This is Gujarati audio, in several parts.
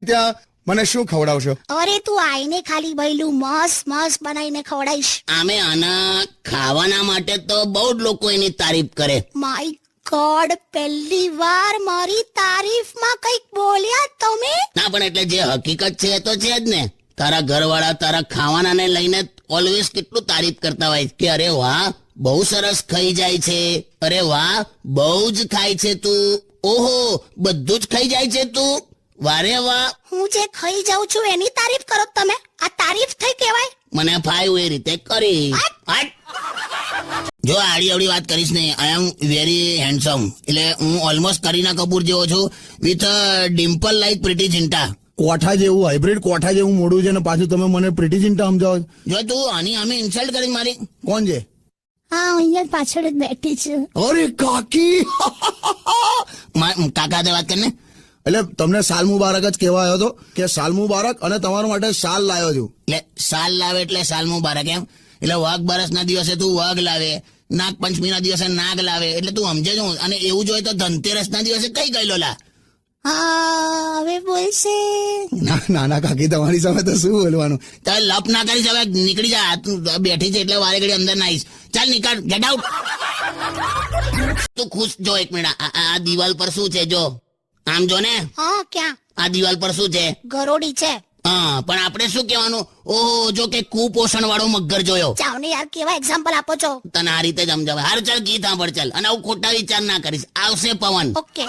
ત્યાં મને શું ખવડાવશો? અરે તું આઈને ખાલી ભઈલું મસ્ત મસ્ત બનાવીને ખવડાવીશ. આમે આના ખાવાના માટે તો બહુ જ લોકો એની તારીફ કરે. માય ગોડ, પહેલી વાર મારી તારીફમાં કંઈક બોલ્યા તમે. ના પણ એટલે જે હકીકત છે એ તો છે જ ને. તારા ઘરવાળા તારા ખાવાનાને લઈને ઓલવેઝ કેટલું તારીફ કરતા હોય કે અરે વાહ બહુ સરસ ખાઈ જાય છે, અરે વાહ બહુ જ ખાય છે તું, ઓહો બધું જ ખાઈ જાય છે તું, વારે વાહ. હું જે ખાઈ જાઉં છું એની તારીફ કરો તમે? આ તારીફ થઈ કહેવાય? મને ફાયું એ રીતે કરી. હટ. જો આડી અવડી વાત કરીશ ને, આઈ એમ વેરી હેન્ડસમ. એટલે હું ઓલમોસ્ટ કરીના કપૂર જેવો છું વિથ ડિમ્પલ લાઈક પ્રીટી ચિંટા. કોઠા જેવું હાઇબ્રિડ કોઠા જેવું મોડું છે ને પાછું તમે મને પ્રીટી ચિંટા સમજાવો છો? જો તું આની અમે ઇન્સલ્ટ કરી મારી. કોણ છે? હા, અહીંયા પાછળ જ બેઠી છે. અરે કાકી કાકા તે વાત કરીને. એટલે તમને સાલ મુબારક જ કહેવા આવ્યો હતો કે સાલ મુબારક, અને તમારા માટે શાલ લાવ્યો છું. એટલે સાલ લાવે એટલે સાલ મુબારક એમ? એટલે વાઘ બારસના દિવસે તું વાઘ લાવે, નાગ પંચમીના દિવસે નાગ લાવે, એટલે તું સમજે છું. અને એવું જોઈએ તો ધનતેરસના દિવસે કઈ ગયેલો લા? હા, હવે બોલશે. નાના કાકી તમારી સામે તો શું બોલવાનું? તારે લપ ના કરીશ, હવે નીકળી જા. તું બેઠી છે એટલે વારે ઘડી અંદર ના આવીશ. ચાલ નીકળ, ગેટ આઉટ. તું ખુશ જો એક મિનિટ. આ દિવાલ પર શું છે જો? આમ જો ને. હા, ક્યાં? આ દિવાલ પર શું છે? ગરોડી છે. હા, પણ આપણે શું કહેવાનું? ઓહો જો કે કુપોષણ વાળો મગર જોયો. ચાવ ને યાર, કેવા એક્ઝામ્પલ આપો છો? તને આ રીતે જ સમજાવે. હાર ચાલ ગીત સાંભળ ચાલ, અને આવું ખોટા વિચાર ના કરીશ. આવશે પવન. ઓકે.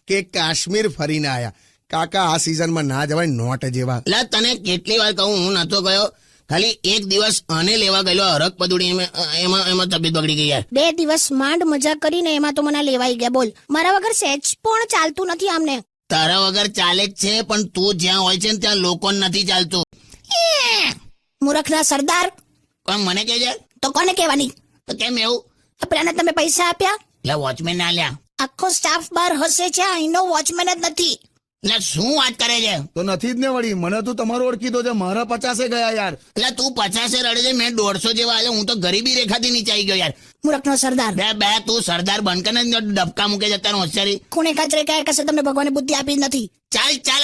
કે કાશ્મીર ફરીને આયા. કાકા આ સિઝનમાં ના જવાય, નોટ જેવા. એટલે તને કેટલી વાર કહું, હું નતો ગયો. ખાલી એક દિવસ આને લેવા ગયેલો હરક પદુડી, એમાં તબિયત બગડી ગઈ યાર. 2 દિવસ માંડ મજા કરીને એમાં તો મને લેવાઈ ગયા. બોલ, મારા વગર સેજ પણ ચાલતું નથી આમને. તારા વગર ચાલે જ છે, પણ તું જ્યાં હોય છે ને ત્યાં લોકોને નથી ચાલતું. મૂર્ખના સરદાર. પણ મને કે છે તો કોને કહેવાની? તો કેમ એવું? પેલાને તમે પૈસા આપ્યા? એટલે વોચમેન ના લ્યા. આખો સ્ટાફ બહાર હસે છે, અહીંનો વોચમેન જ નથી. એટલે શું વાત કરે છે? તો નથી જ ને વળી. મને તું તમારો ઓળખીતો છે, મારા 50 ગયા યાર. એટલે તું 50 રડે છે, મેં 150 જેવા આવ્યો. હું તો ગરીબી રેખાથી નીચે આવી ગયો યાર. મૂર્ખનો સરદાર. બે તું સરદાર બનકે ને ડબકા મૂકે છે તારું હોશિયારી. ખૂણે કાચરે કહે કશે તમને ભગવાને બુદ્ધિ આપી જ નથી. ચાલ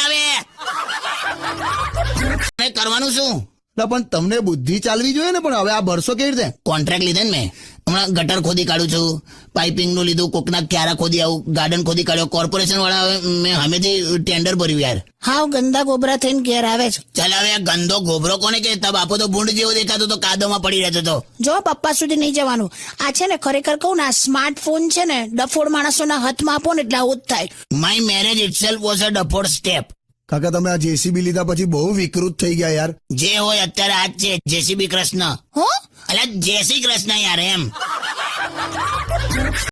હવે કરવાનું શું? પણ તમને બુદ્ધિ ચાલવી જોઈએ ને. પણ હવે આ ભરસો કેવી રીતે? કોન્ટ્રાક્ટ લીધે ને મેં. હમણાં ગટર ખોદી કાઢું છું, પાઇપિંગ નું લીધું, કોકના ક્યારા ખોદી આવું, ગાર્ડન ખોદી કાઢ્યો. કોર્પોરેશન વાળા મેં હમેથી ટેન્ડર ભર્યું યાર. હાવ ગંદા ગોબરા થઈને ઘેર આવે છે. ચાલ હવે આ ગંદો ગોબરો કોને કે? તબ આપો તો ભૂંડ જેવો દેખાતો તો કાદોમાં પડી રહેતો તો. જો પપ્પા સુધી નહીં જવાનું. આ છે ને, ખરેખર કહું ને, આ સ્માર્ટફોન છે ને, ડફોડ માણસોના હાથમાં આપો ને એટલે આવું જ થાય. My marriage itself was a ડફોડ સ્ટેપ. કાકા તમે આ જેસીબી લીધા પછી બહુ વિકૃત થઈ ગયા યાર. જે હોય અત્યારે આજ છે. જેસીબી કૃષ્ણ. હો, અલ્યા જય શ્રી કૃષ્ણ યાર એમ.